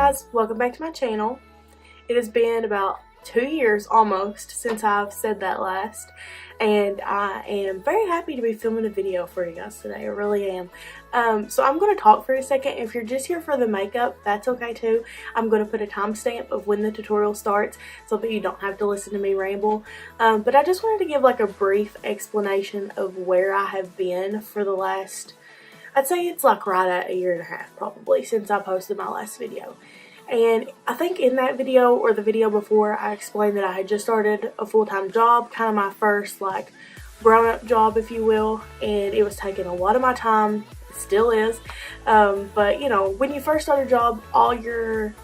guys, welcome back to my channel. It has been about 2 years almost since I've said that last, and I am very happy to be filming a video for you guys today. I really am. So I'm going to talk for a second. If you're just here for the makeup, that's okay too. I'm going to put a timestamp of when the tutorial starts so that you don't have to listen to me ramble. But I just wanted to give like a brief explanation of where I have been for the last, I'd say it's like right at 1.5 years probably since I posted my last video. And I think in that video or the video before, I explained that I had just started a full-time job, kind of my first like grown-up job, if you will, and it was taking a lot of my time. It still is. But you know, when you first start a job, all your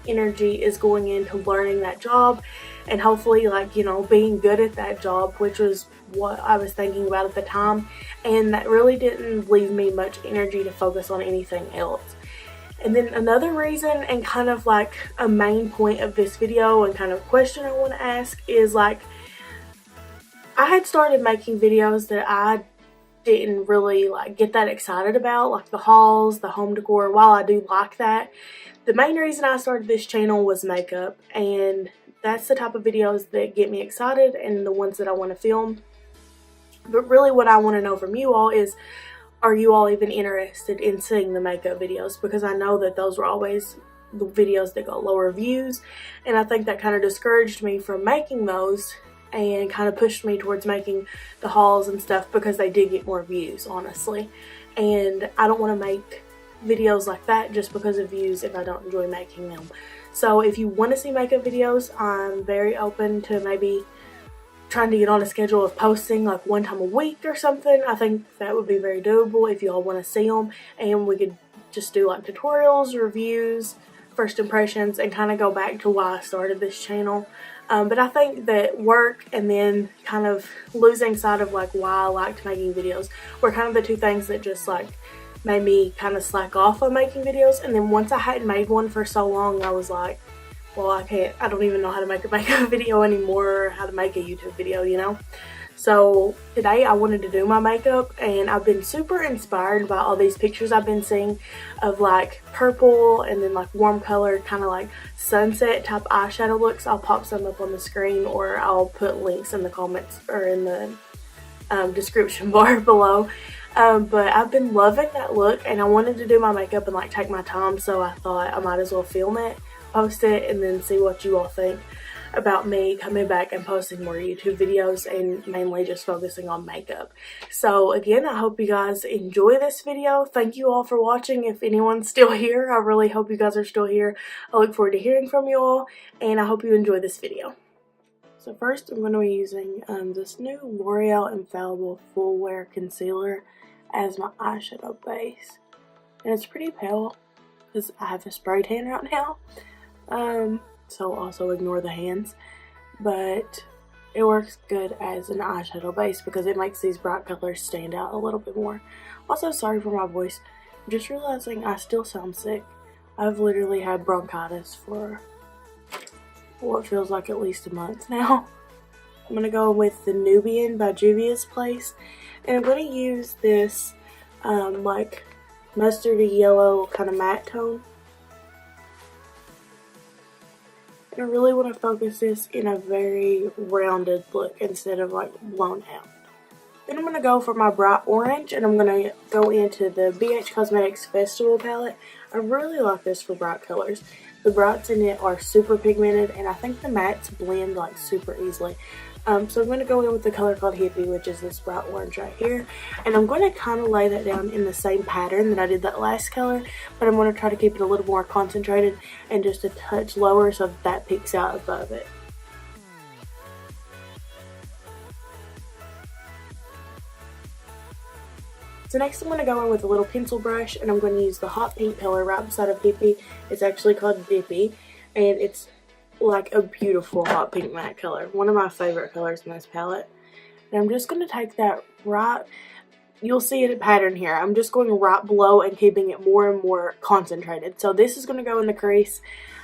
energy is going into learning that job and hopefully, like, you know, being good at that job, which was what I was thinking about at the time, and that really didn't leave me much energy to focus on anything else. And then another reason, and kind of like a main point of this video and kind of question I want to ask, is like I had started making videos that I didn't really like get that excited about, like the hauls, the home decor. While I do like that, the main reason I started this channel was makeup, and that's the type of videos that get me excited and the ones that I want to film. But really what I want to know from you all is, are you all even interested in seeing the makeup videos? Because I know that those were always the videos that got lower views, and I think that kind of discouraged me from making those and kind of pushed me towards making the hauls and stuff because they did get more views, honestly. And I don't want to make videos like that just because of views if I don't enjoy making them. So if you want to see makeup videos, I'm very open to maybe trying to get on a schedule of posting like 1 time a week or something. I think that would be very doable if y'all want to see them, and we could just do like tutorials, reviews, first impressions, and kind of go back to why I started this channel. But I think that work and then kind of losing sight of like why I liked making videos were kind of the two things that just like made me kind of slack off on making videos. And then once I hadn't made one for so long, I was like, well, I don't even know how to make a makeup video anymore, or how to make a YouTube video, you know? So today I wanted to do my makeup, and I've been super inspired by all these pictures I've been seeing of like purple and then like warm colored kind of like sunset type eyeshadow looks. I'll pop some up on the screen, or I'll put links in the comments or in the description bar below. But I've been loving that look, and I wanted to do my makeup and like take my time, so I thought I might as well film it, post it, and then see what you all think about me coming back and posting more YouTube videos and mainly just focusing on makeup. So again, I hope you guys enjoy this video. Thank you all for watching. If anyone's still here, I really hope you guys are still here. I look forward to hearing from you all, and I hope you enjoy this video. So first, I'm going to be using this new L'Oreal Infallible Full Wear Concealer as my eyeshadow base. And it's pretty pale because I have a spray tan right now. So also ignore the hands, but it works good as an eyeshadow base because it makes these bright colors stand out a little bit more. Also, sorry for my voice. I'm just realizing I still sound sick. I've literally had bronchitis for what feels like at least a month now. I'm going to go with the Nubian by Juvia's Place, and I'm going to use this like mustardy yellow kind of matte tone. I really want to focus this in a very rounded look instead of like blown out. Then I'm going to go for my bright orange, and I'm going to go into the BH Cosmetics Festival palette. I really like this for bright colors. The brights in it are super pigmented, and I think the mattes blend like super easily. So I'm going to go in with the color called Hippie, which is this bright orange right here. And I'm going to kind of lay that down in the same pattern that I did that last color, but I'm going to try to keep it a little more concentrated and just a touch lower so that peeks out above it. So next I'm going to go in with a little pencil brush, and I'm going to use the hot pink color right beside of Hippie. It's actually called Dippy, and it's like a beautiful hot pink matte color. One of my favorite colors in this palette. And I'm just going to take that right, you'll see it pattern here. I'm just going right below and keeping it more and more concentrated. So this is going to go in the crease,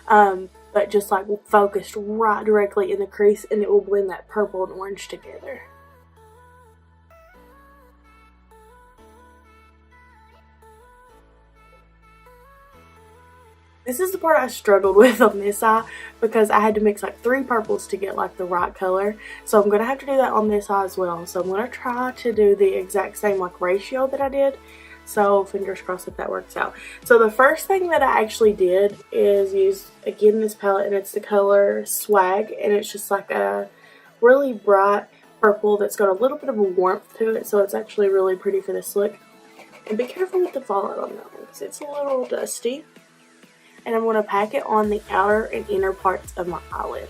but just like focused right directly in the crease, and it will blend that purple and orange together. This is the part I struggled with on this eye because I had to mix like 3 purples to get like the right color. So I'm going to have to do that on this eye as well. So I'm going to try to do the exact same like ratio that I did. So fingers crossed that works out. So the first thing that I actually did is use, again, this palette, and it's the color Swag, and it's just like a really bright purple that's got a little bit of a warmth to it, so it's actually really pretty for this look. And be careful with the fallout on that one because it's a little dusty. And I'm going to pack it on the outer and inner parts of my eyelid.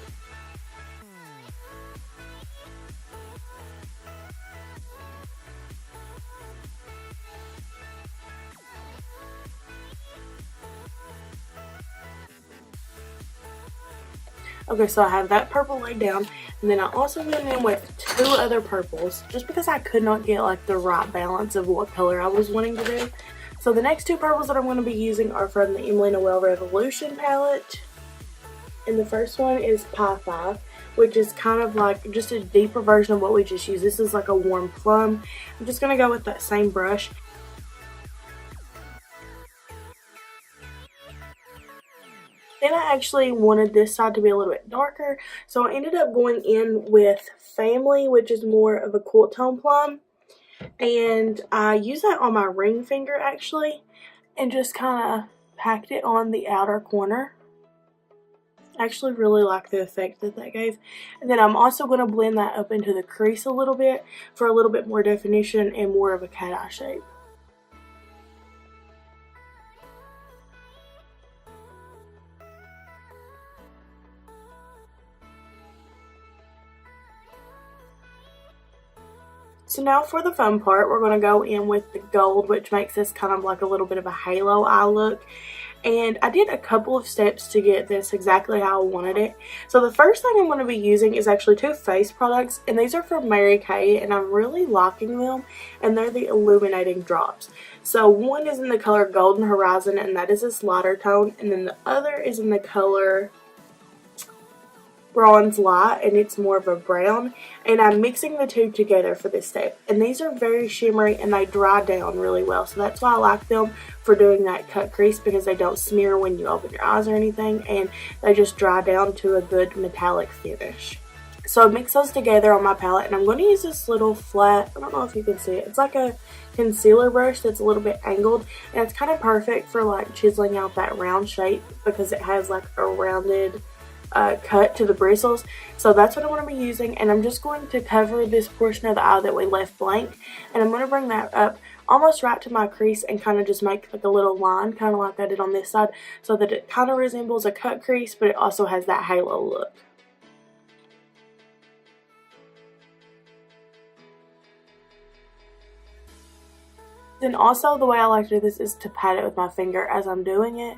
Okay, so I have that purple laid down, and then I also went in with 2 other purples just because I could not get like the right balance of what color I was wanting to do. So the next 2 purples that I'm going to be using are from the Emily Noel Revolution palette, and the first one is Pie 5, which is kind of like just a deeper version of what we just used. This is like a warm plum. I'm just going to go with that same brush. Then I actually wanted this side to be a little bit darker, so I ended up going in with Family, which is more of a cool tone plum. And I used that on my ring finger actually, and just kind of packed it on the outer corner. I actually really like the effect that gave. And then I'm also going to blend that up into the crease a little bit for a little bit more definition and more of a cat eye shape. So now for the fun part, we're going to go in with the gold, which makes this kind of like a little bit of a halo eye look. And I did a couple of steps to get this exactly how I wanted it. So the first thing I'm going to be using is actually 2 face products, and these are from Mary Kay, and I'm really liking them, and they're the illuminating drops. So one is in the color Golden Horizon, and that is this lighter tone, and then the other is in the color Bronze Light, and it's more of a brown, and I'm mixing the 2 together for this step. And these are very shimmery and they dry down really well, so that's why I like them for doing that cut crease, because they don't smear when you open your eyes or anything, and they just dry down to a good metallic finish. So I mix those together on my palette, and I'm going to use this little flat, I don't know if you can see it, it's like a concealer brush that's a little bit angled, and it's kind of perfect for like chiseling out that round shape because it has like a rounded cut to the bristles. So that's what I'm going to be using, and I'm just going to cover this portion of the eye that we left blank, and I'm going to bring that up almost right to my crease and kind of just make like a little line, kind of like I did on this side, so that it kind of resembles a cut crease, but it also has that halo look. Then also the way I like to do this is to pat it with my finger as I'm doing it,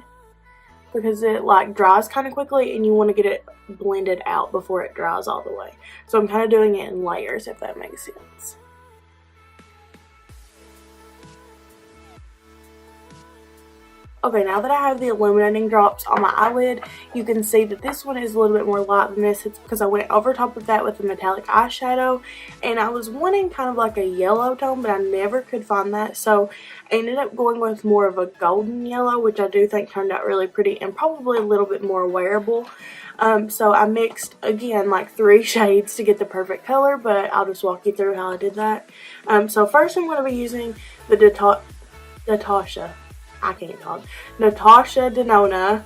because it like dries kind of quickly and you want to get it blended out before it dries all the way. So I'm kind of doing it in layers, if that makes sense. Okay, now that I have the illuminating drops on my eyelid, you can see that this one is a little bit more light than this. It's because I went over top of that with a metallic eyeshadow, and I was wanting kind of like a yellow tone, but I never could find that, so I ended up going with more of a golden yellow, which I do think turned out really pretty and probably a little bit more wearable. So I mixed, again, like 3 shades to get the perfect color, but I'll just walk you through how I did that. So first I'm going to be using the Natasha Denona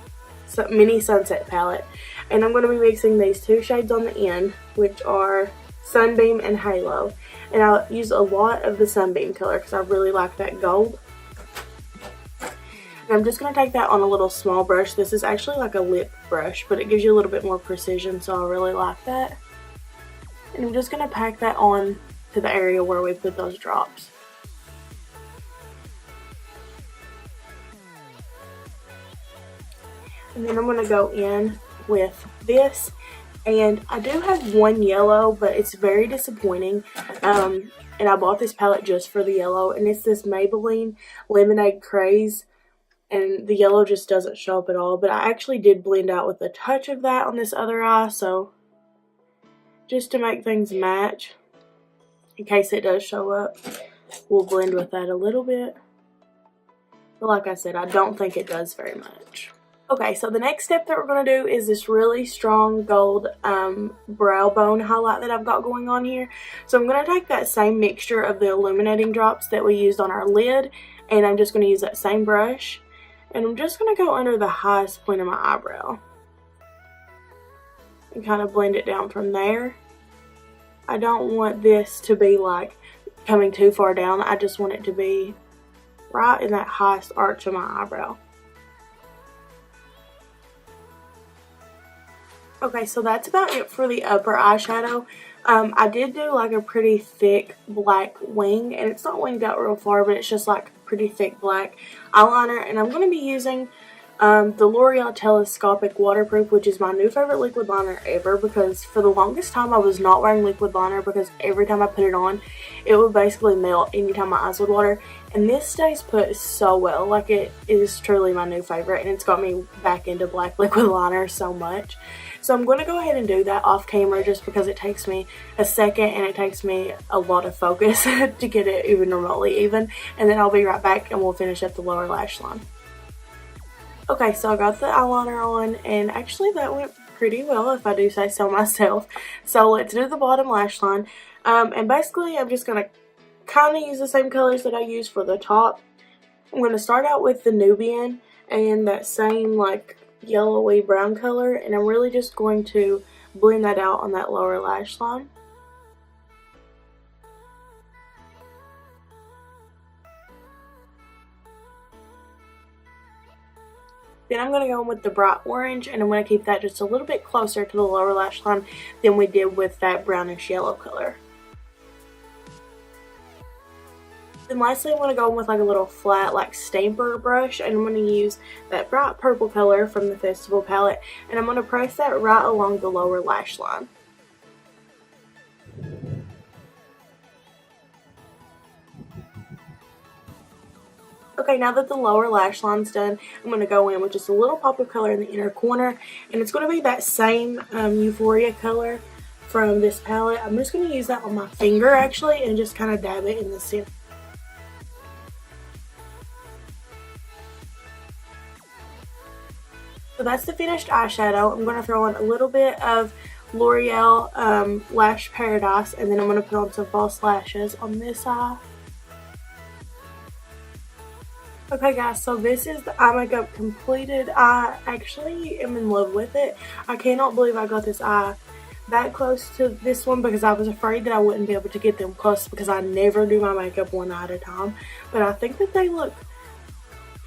Mini Sunset palette, and I'm going to be mixing these 2 shades on the end, which are Sunbeam and Halo, and I'll use a lot of the Sunbeam color because I really like that gold. And I'm just going to take that on a little small brush. This is actually like a lip brush, but it gives you a little bit more precision, so I really like that. And I'm just going to pack that on to the area where we put those drops. And then I'm going to go in with this, and I do have 1 yellow, but it's very disappointing, and I bought this palette just for the yellow, and it's this Maybelline Lemonade Craze, and the yellow just doesn't show up at all, but I actually did blend out with a touch of that on this other eye, so just to make things match, in case it does show up, we'll blend with that a little bit. But like I said, I don't think it does very much. Okay, so the next step that we're going to do is this really strong gold brow bone highlight that I've got going on here. So I'm going to take that same mixture of the illuminating drops that we used on our lid, and I'm just going to use that same brush, and I'm just going to go under the highest point of my eyebrow and kind of blend it down from there. I don't want this to be like coming too far down. I just want it to be right in that highest arch of my eyebrow. Okay, so that's about it for the upper eyeshadow. I did do like a pretty thick black wing, and it's not winged out real far, but it's just like pretty thick black eyeliner, and I'm going to be using the L'Oreal Telescopic Waterproof, which is my new favorite liquid liner ever, because for the longest time I was not wearing liquid liner because every time I put it on, it would basically melt anytime my eyes would water, and this stays put so well. Like, it is truly my new favorite, and it's got me back into black liquid liner so much. So I'm going to go ahead and do that off camera just because it takes me a second and it takes me a lot of focus to get it even remotely even, and then I'll be right back and we'll finish up the lower lash line. Okay, so I got the eyeliner on, and actually that went pretty well if I do say so myself. So let's do the bottom lash line, and basically I'm just going to kind of use the same colors that I used for the top. I'm going to start out with the Nubian and that same like yellowy brown color, and I'm really just going to blend that out on that lower lash line. Then I'm going to go in with the bright orange, and I'm going to keep that just a little bit closer to the lower lash line than we did with that brownish yellow color. Then lastly, I'm going to go in with like a little flat like stamper brush, and I'm going to use that bright purple color from the Festival palette, and I'm going to press that right along the lower lash line. Okay, now that the lower lash line's done, I'm going to go in with just a little pop of color in the inner corner, and it's going to be that same Euphoria color from this palette. I'm just going to use that on my finger actually and just kind of dab it in the center. So that's the finished eyeshadow. I'm going to throw in a little bit of L'Oreal Lash Paradise, and then I'm going to put on some false lashes on this eye. Okay guys, so this is the eye makeup completed. I actually am in love with it. I cannot believe I got this eye that close to this one because I was afraid that I wouldn't be able to get them close because I never do my makeup one eye at a time. But I think that they look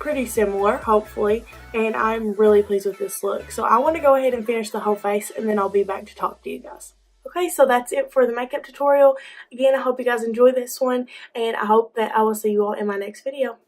pretty similar, hopefully, and I'm really pleased with this look. So I want to go ahead and finish the whole face, and then I'll be back to talk to you guys. Okay, so that's it for the makeup tutorial. Again, I hope you guys enjoy this one, and I hope that I will see you all in my next video.